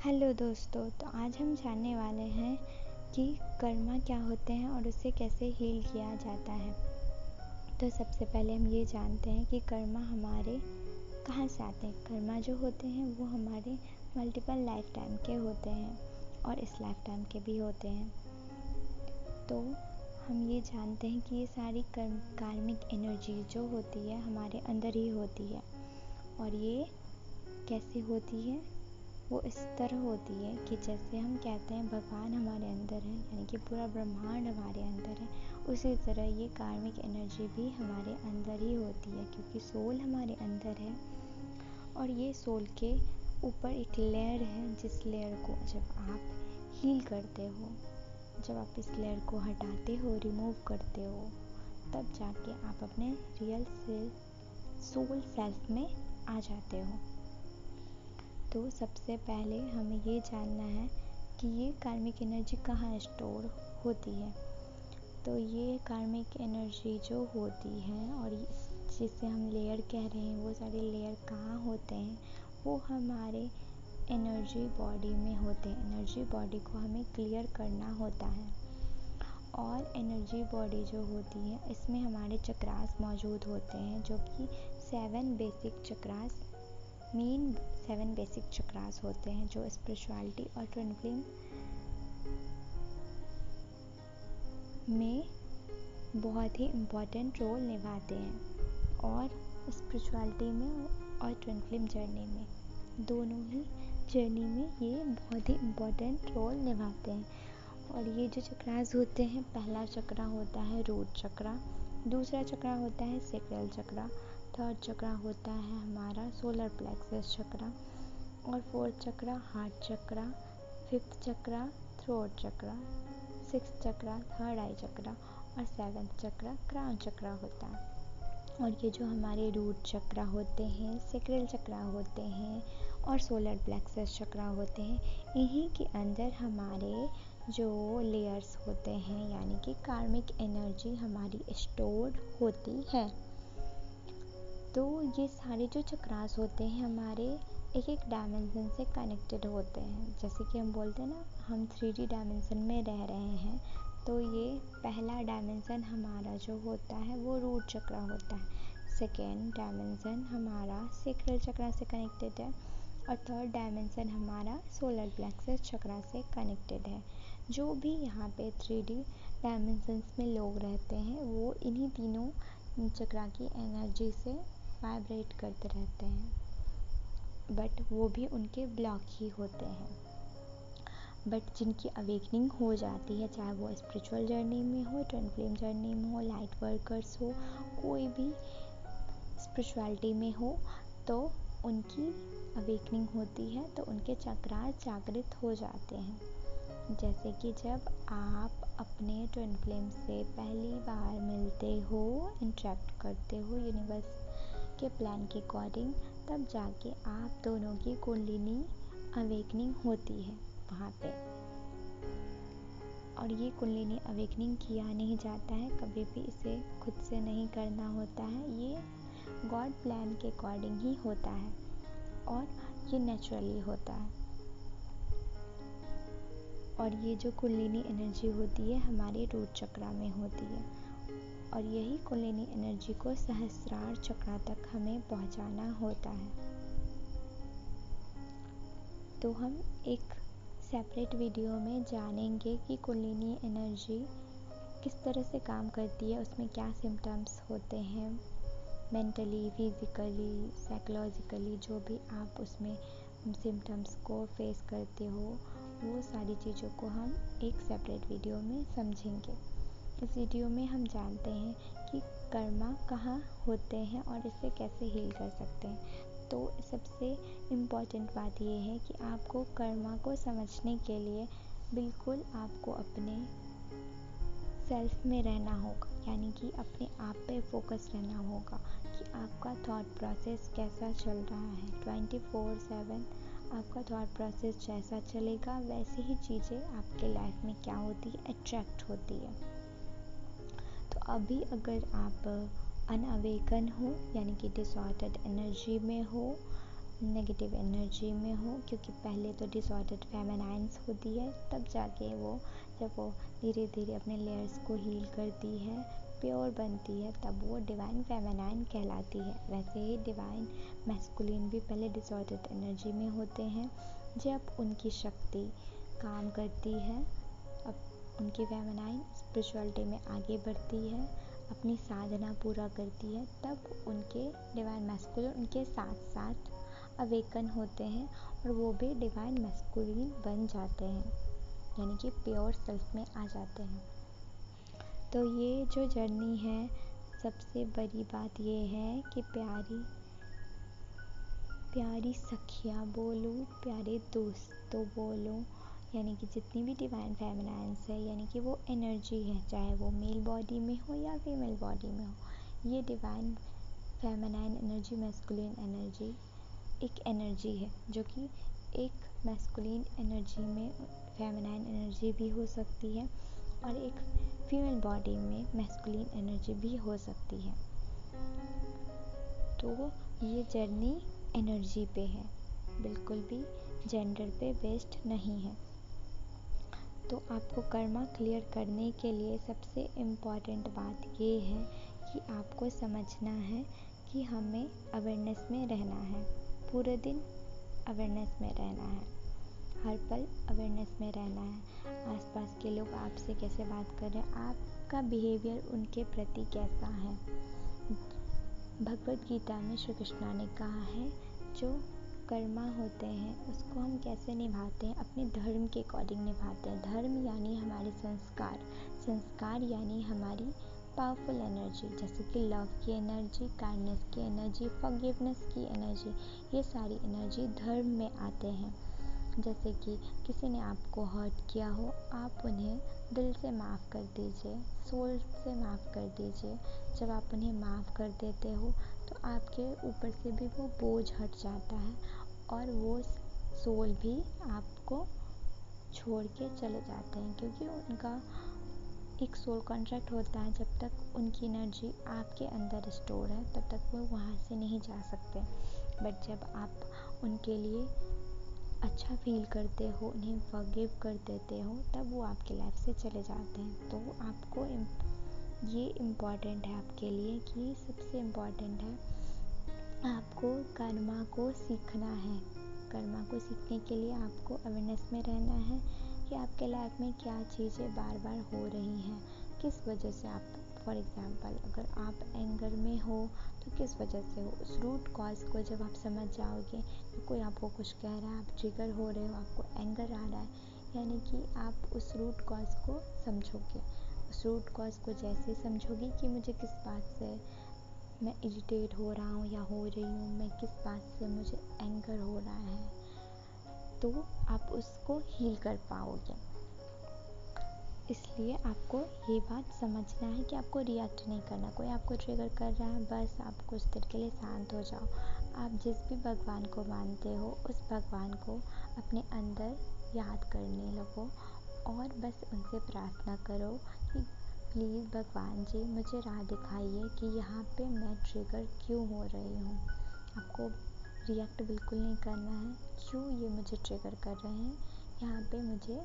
Hello दोस्तों, तो आज हम जानने वाले हैं कि कर्मा क्या होते हैं और उसे कैसे हील किया जाता है। तो सबसे पहले हम ये जानते हैं कि कर्मा हमारे कहाँ से आते हैं। कर्मा जो होते हैं वो हमारे मल्टीपल लाइफ टाइम के होते हैं और इस लाइफ टाइम के भी होते हैं। तो हम ये जानते हैं कि ये सारी कार्मिक एनर्जी जो होती है हमारे अंदर ही होती है। और ये कैसे होती है? वो इस तरह होती है कि जैसे हम कहते हैं भगवान हमारे अंदर है, यानी कि पूरा ब्रह्मांड हमारे अंदर है, उसी तरह ये कार्मिक एनर्जी भी हमारे अंदर ही होती है, क्योंकि सोल हमारे अंदर है। और ये सोल के ऊपर एक लेयर है, जिस लेयर को जब आप हील करते हो, जब आप इस लेयर को हटाते हो, रिमूव करते हो, तब जाके आप अपने रियल सोल सेल्फ में आ जाते हो। तो सबसे पहले हमें ये जानना है कि ये कार्मिक एनर्जी कहाँ स्टोर होती है। तो ये कार्मिक एनर्जी जो होती है और जिसे हम लेयर कह रहे हैं, वो सारे लेयर कहाँ होते हैं? वो हमारे एनर्जी बॉडी में होते हैं। एनर्जी बॉडी को हमें क्लियर करना होता है। और एनर्जी बॉडी जो होती है, इसमें हमारे चक्रास मौजूद होते हैं, जो कि 7 बेसिक चक्रास होते हैं, जो स्पिरिचुअलिटी और ट्विन फ्लेम में बहुत ही इम्पोर्टेंट रोल निभाते हैं। और स्पिरिचुअलिटी में और ट्विन फ्लेम जर्नी में, दोनों ही जर्नी में ये बहुत ही इम्पोर्टेंट रोल निभाते हैं। और ये जो चक्रास होते हैं, पहला चक्रा होता है रूट चक्रा, दूसरा चक्रा होता है सैक्रल चक्रा, थर्ड चक्रा होता है हमारा सोलर प्लेक्सस चक्रा, और फोर्थ चक्रा हार्ट चक्रा, फिफ्थ चक्रा थ्रोट चक्रा, सिक्स्थ चक्रा थर्ड आई चक्रा, और सेवन्थ चक्रा क्राउन चक्रा होता है। और ये जो हमारे रूट चक्रा होते हैं, सैक्रल चक्रा होते हैं और सोलर प्लेक्सस चक्रा होते हैं, इन्हीं के अंदर हमारे जो लेयर्स होते हैं, यानी कि कार्मिक एनर्जी हमारी स्टोर्ड होती है। तो ये सारे जो चक्रास होते हैं हमारे एक एक डायमेंशन से कनेक्टेड होते हैं। जैसे कि हम बोलते हैं ना, हम 3D डायमेंशन में रह रहे हैं। तो ये पहला डायमेंशन हमारा जो होता है वो रूट चक्रा होता है, सेकेंड डायमेंशन हमारा सैक्रल चक्रा से कनेक्टेड है, और थर्ड डायमेंशन हमारा सोलर प्लेक्सस चक्रा से कनेक्टेड है। जो भी यहाँ पे 3D डायमेंशंस में लोग रहते हैं, वो इन्हीं तीनों चक्रा की एनर्जी से वाइब्रेट करते रहते हैं, बट वो भी उनके ब्लॉक ही होते हैं। बट जिनकी अवेकनिंग हो जाती है, चाहे वो स्पिरिचुअल जर्नी में हो, ट्विन फ्लेम जर्नी में हो, लाइट वर्कर्स हो, कोई भी स्पिरिचुअलिटी में हो, तो उनकी अवेकनिंग होती है, तो उनके चक्रास जागृत हो जाते हैं। जैसे कि जब आप अपने ट्विन फ्लेम से पहली बार मिलते हो, इंटरेक्ट करते हो यूनिवर्स के प्लान के अकॉर्डिंग, तब जाके आप दोनों की कुंडलिनी अवेकनिंग होती है वहाँ पे। और ये कुंडलिनी अवेकनिंग किया नहीं जाता है, कभी भी इसे खुद से नहीं करना होता है, ये गॉड प्लान के अकॉर्डिंग ही होता है और ये नेचुरली होता है। और ये जो कुंडलिनी एनर्जी होती है हमारे रूट चक्रा में होती है, और यही कुंडलिनी एनर्जी को सहस्रार चक्रा तक हमें पहुंचाना होता है। तो हम एक सेपरेट वीडियो में जानेंगे कि कुंडलिनी एनर्जी किस तरह से काम करती है, उसमें क्या सिम्टम्स होते हैं, मेंटली, फिज़िकली, साइकोलॉजिकली, जो भी आप उसमें सिम्टम्स को फेस करते हो, वो सारी चीज़ों को हम एक सेपरेट वीडियो में समझेंगे। इस वीडियो में हम जानते हैं कि कर्मा कहाँ होते हैं और इसे कैसे हील कर सकते हैं। तो सबसे इम्पॉर्टेंट बात ये है कि आपको कर्मा को समझने के लिए बिल्कुल आपको अपने सेल्फ में रहना होगा, यानी कि अपने आप पे फोकस रहना होगा कि आपका थॉट प्रोसेस कैसा चल रहा है। 24/7 आपका थॉट प्रोसेस जैसा चलेगा, वैसे ही चीज़ें आपके लाइफ में क्या होती है, अट्रैक्ट होती है। तो अभी अगर आप अनअवेकन हो, यानी कि डिसऑर्डर्ड एनर्जी में हो, नेगेटिव एनर्जी में हो, क्योंकि पहले तो डिसऑर्डर्ड फेमिनाइन्स होती है, तब जाके जब वो धीरे धीरे अपने लेयर्स को हील करती है, प्योर बनती है, तब वो डिवाइन फेमिनाइन कहलाती है। वैसे ही डिवाइन मैस्कुलिन भी पहले डिसऑर्डर्ड एनर्जी में होते हैं। जब उनकी शक्ति काम करती है, अब उनकी फेमिनाइन स्पिरिचुअलिटी में आगे बढ़ती है, अपनी साधना पूरा करती है, तब उनके डिवाइन मैस्कुलिन उनके साथ साथ अवेकन होते हैं और वो भी डिवाइन मैस्कुलिन बन जाते हैं, यानी कि प्योर सेल्फ में आ जाते हैं। तो ये जो जर्नी है, सबसे बड़ी बात ये है कि प्यारी प्यारी सखियाँ बोलो, प्यारे दोस्तों बोलो, यानी कि जितनी भी डिवाइन फेमिनाइन्स है, यानी कि वो एनर्जी है, चाहे वो मेल बॉडी में हो या फीमेल बॉडी में हो। ये divine feminine energy, masculine energy एक एनर्जी है जो कि एक मैस्कुलिन एनर्जी में फेमिनाइन एनर्जी भी हो सकती है और एक फीमेल बॉडी में मैस्कुलिन एनर्जी भी हो सकती है। तो ये जर्नी एनर्जी पे है, बिल्कुल भी जेंडर पे बेस्ड नहीं है। तो आपको कर्मा क्लियर करने के लिए सबसे इम्पॉर्टेंट बात ये है कि आपको समझना है कि हमें अवेयरनेस में रहना है, पूरे दिन अवेयरनेस में रहना है, हर पल अवेयरनेस में रहना है। आसपास के लोग आपसे कैसे बात कर रहे हैं, आपका बिहेवियर उनके प्रति कैसा है। भगवद गीता में श्री कृष्णा ने कहा है, जो कर्मा होते हैं उसको हम कैसे निभाते हैं, अपने धर्म के अकॉर्डिंग निभाते हैं। धर्म यानी हमारे संस्कार, संस्कार यानी हमारी पावरफुल एनर्जी, जैसे कि लव की एनर्जी, काइंडनेस की एनर्जी, फॉरगिवनेस की एनर्जी, ये सारी एनर्जी धर्म में आते हैं। जैसे कि किसी ने आपको हर्ट किया हो, आप उन्हें दिल से माफ़ कर दीजिए, सोल से माफ़ कर दीजिए। जब आप उन्हें माफ़ कर देते हो तो आपके ऊपर से भी वो बोझ हट जाता है और वो सोल भी आपको छोड़ के चले जाते हैं, क्योंकि उनका एक सोल कॉन्ट्रैक्ट होता है। जब तक उनकी एनर्जी आपके अंदर स्टोर है तब तक वो वहाँ से नहीं जा सकते। बट जब आप उनके लिए अच्छा फील करते हो, उन्हें फॉरगिव कर देते हो, तब वो आपके लाइफ से चले जाते हैं। तो आपको ये इम्पॉर्टेंट है आपके लिए कि सबसे इम्पॉर्टेंट है आपको कर्मा को सीखना है। कर्मा को सीखने के लिए आपको अवेयरनेस में रहना है कि आपके लाइफ में क्या चीज़ें बार बार हो रही हैं, किस वजह से आप, फॉर एग्ज़ाम्पल अगर आप एंगर में हो तो किस वजह से हो। उस रूट कॉज को जब आप समझ जाओगे, तो कोई आपको कुछ कह रहा है, आप ट्रिगर हो रहे हो, आपको एंगर आ रहा है, यानी कि आप उस रूट कॉज को समझोगे। उस रूट कॉज को जैसे समझोगे कि मुझे किस बात से मैं इरिटेट हो रहा हूँ या हो रही हूँ, मैं किस बात से मुझे एंगर हो रहा है, तो आप उसको हील कर पाओगे। इसलिए आपको ये बात समझना है कि आपको रिएक्ट नहीं करना। कोई आपको ट्रिगर कर रहा है, बस आप कुछ देर के लिए शांत हो जाओ। आप जिस भी भगवान को मानते हो उस भगवान को अपने अंदर याद करने लगो और बस उनसे प्रार्थना करो कि प्लीज़ भगवान जी मुझे राह दिखाइए कि यहाँ पे मैं ट्रिगर क्यों हो रही हूँ। आपको रिएक्ट बिल्कुल नहीं करना है, क्यों ये मुझे ट्रिगर कर रहे हैं, यहाँ पे मुझे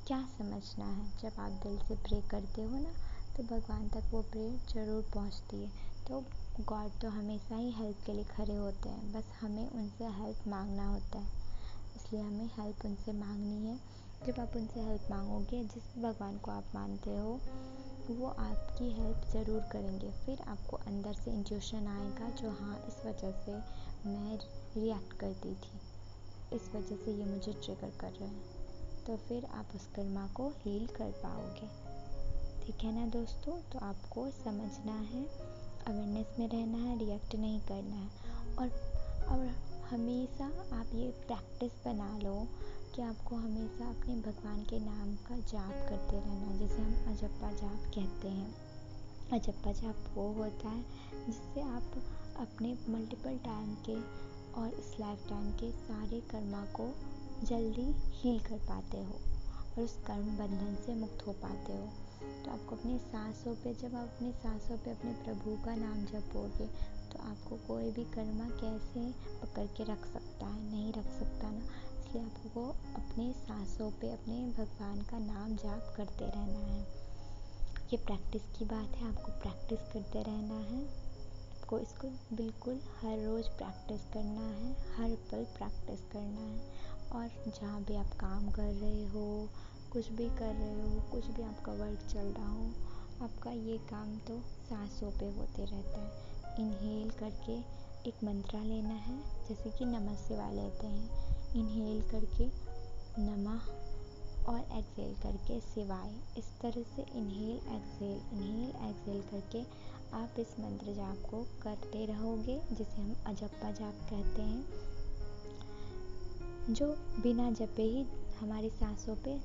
क्या समझना है। जब आप दिल से प्रे करते हो ना, तो भगवान तक वो प्रेयर ज़रूर पहुँचती है। तो गॉड तो हमेशा ही हेल्प के लिए खड़े होते हैं, बस हमें उनसे हेल्प मांगना होता है। इसलिए हमें हेल्प उनसे मांगनी है। जब आप उनसे हेल्प मांगोगे, जिस भगवान को आप मानते हो वो आपकी हेल्प ज़रूर करेंगे। फिर आपको अंदर से इंट्यूशन आएगा जो हाँ, इस वजह से मैं रिएक्ट करती थी, इस वजह से ये मुझे ट्रिगर कर रहा है, तो फिर आप उस कर्मा को हील कर पाओगे। ठीक है ना दोस्तों। तो आपको समझना है, अवेयरनेस में रहना है, रिएक्ट नहीं करना है। और हमेशा आप ये प्रैक्टिस बना लो कि आपको हमेशा अपने भगवान के नाम का जाप करते रहना, जिसे हम अजप्पा जाप कहते हैं। अजप्पा जाप वो होता है जिससे आप अपने मल्टीपल टाइम के और इस लाइफ टाइम के सारे कर्मा को जल्दी हील कर पाते हो और उस कर्म बंधन से मुक्त हो पाते हो। तो आपको अपनी सांसों पे, जब आप अपनी सांसों पे अपने प्रभु का नाम जपोगे, तो आपको कोई भी कर्मा कैसे पकड़ के रख सकता है, नहीं रख सकता ना। इसलिए आपको अपने सांसों पे अपने भगवान का नाम जाप करते रहना है। ये प्रैक्टिस की बात है, आपको प्रैक्टिस करते रहना है। आपको इसको बिल्कुल हर रोज़ प्रैक्टिस करना है, हर पल प्रैक्टिस करना है। और जहाँ भी आप काम कर रहे हो, कुछ भी कर रहे हो, कुछ भी आपका वर्क चल रहा हो, आपका ये काम तो सांसों पे होते रहता है। इनहेल करके एक मंत्रा लेना है, जैसे कि नमः शिवाय लेते हैं। इनहेल करके नमः और एक्सेल करके शिवाय, इस तरह से इनहेल एक्सेल करके आप इस मंत्र जाप को करते रहोगे, जिसे हम अजप्पा जाप कहते हैं, जो बिना जपे ही हमारी सांसों पे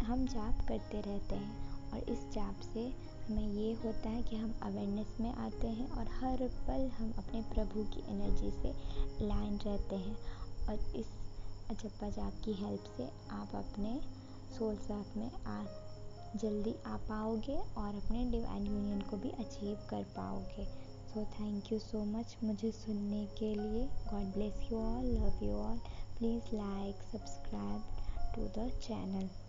हम जाप करते रहते हैं। और इस जाप से हमें ये होता है कि हम अवेयरनेस में आते हैं और हर पल हम अपने प्रभु की एनर्जी से लाइन रहते हैं। और इस अजप्पा जाप की हेल्प से आप अपने सोल सेल्फ में जल्दी आ पाओगे और अपने डिवाइन यूनियन को भी अचीव कर पाओगे। So thank you so much मुझे सुनने के लिए। God bless you all, love you all. Please like, subscribe to the channel.